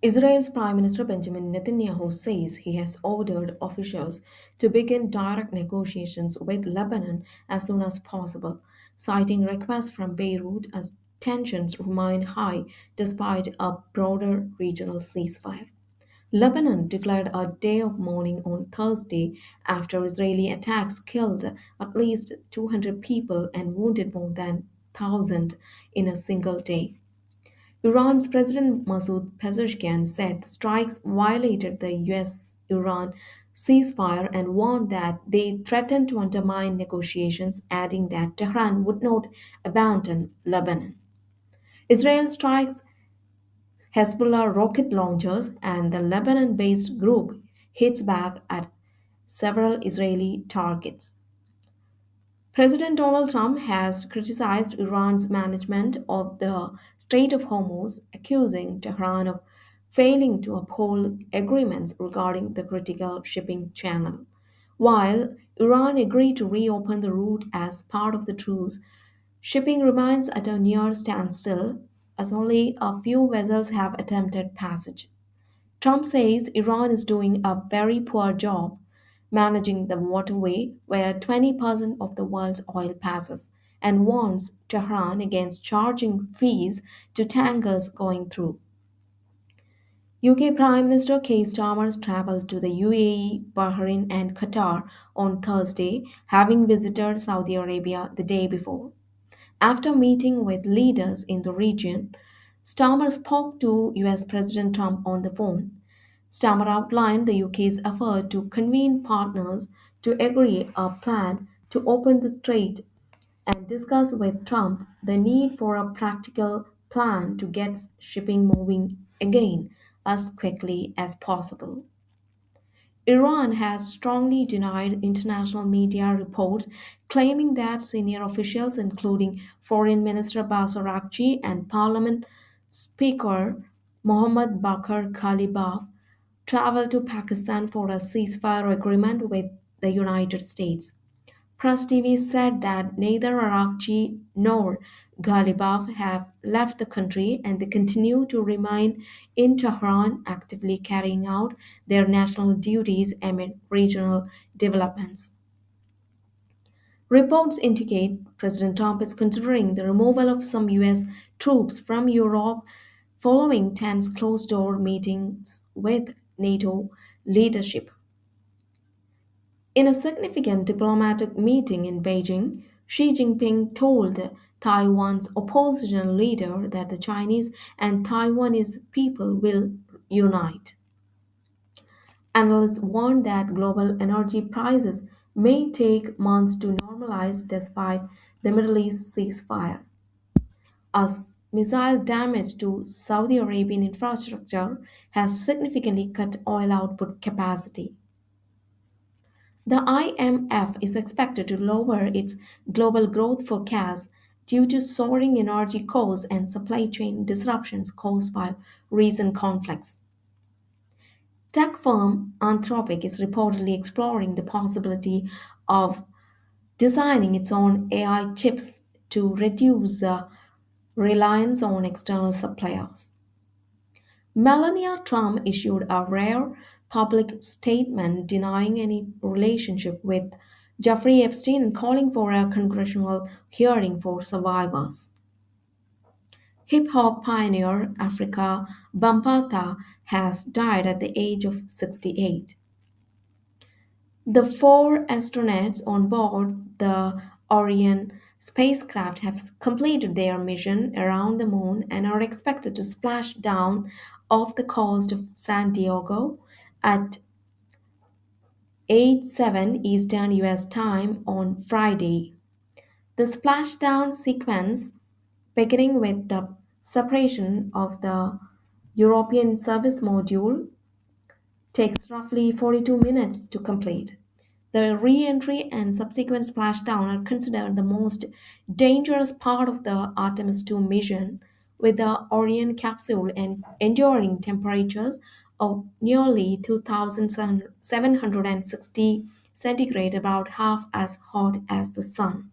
Israel's Prime Minister Benjamin Netanyahu says he has ordered officials to begin direct negotiations with Lebanon as soon as possible, citing requests from Beirut as tensions remain high despite a broader regional ceasefire. Lebanon declared a day of mourning on Thursday after Israeli attacks killed at least 200 people and wounded more than 1,000 in a single day. Iran's President Masoud Pezeshkian said the strikes violated the US Iran ceasefire and warned that they threatened to undermine negotiations, adding that Tehran would not abandon Lebanon. Israel strikes Hezbollah rocket launchers and the Lebanon based group hits back at several Israeli targets. President Donald Trump has criticized Iran's management of the Strait of Hormuz, accusing Tehran of failing to uphold agreements regarding the critical shipping channel. While Iran agreed to reopen the route as part of the truce, shipping remains at a near standstill as only a few vessels have attempted passage. Trump says Iran is doing a very poor job managing the waterway where 20% of the world's oil passes and warns Tehran against charging fees to tankers going through. UK Prime Minister Keir Starmer traveled to the UAE, Bahrain, and Qatar on Thursday, having visited Saudi Arabia the day before. After meeting with leaders in the region, Starmer spoke to US President Trump on the phone. Starmer outlined the UK's effort to convene partners to agree a plan to open the strait and discuss with Trump the need for a practical plan to get shipping moving again as quickly as possible. Iran has strongly denied international media reports claiming that senior officials, including Foreign Minister Abbas Araghchi and Parliament Speaker Mohammad Bakr Kalibaf, traveled to Pakistan for a ceasefire agreement with the United States. Press TV said that neither Arakchi nor Ghalibaf have left the country and they continue to remain in Tehran, actively carrying out their national duties amid regional developments. Reports indicate President Trump is considering the removal of some US troops from Europe following tense closed door meetings with NATO leadership. In a significant diplomatic meeting in Beijing, Xi Jinping told Taiwan's opposition leader that the Chinese and Taiwanese people will unite. Analysts warn that global energy prices may take months to normalize despite the Middle East ceasefire. As missile damage to Saudi Arabian infrastructure has significantly cut oil output capacity. The IMF is expected to lower its global growth forecast due to soaring energy costs and supply chain disruptions caused by recent conflicts. Tech firm Anthropic is reportedly exploring the possibility of designing its own AI chips to reduce reliance on external suppliers. Melania Trump issued a rare public statement denying any relationship with Jeffrey Epstein and calling for a congressional hearing for survivors. Hip hop pioneer Africa Bambaataa has died at the age of 68. The four astronauts on board the Orion spacecraft have completed their mission around the moon and are expected to splash down off the coast of San Diego at 8:07 Eastern US time on Friday. The splashdown sequence, beginning with the separation of the European service module, takes roughly 42 minutes to complete. The re-entry and subsequent splashdown are considered the most dangerous part of the Artemis 2 mission, with the Orion capsule enduring temperatures of nearly 2,760 centigrade, about half as hot as the sun.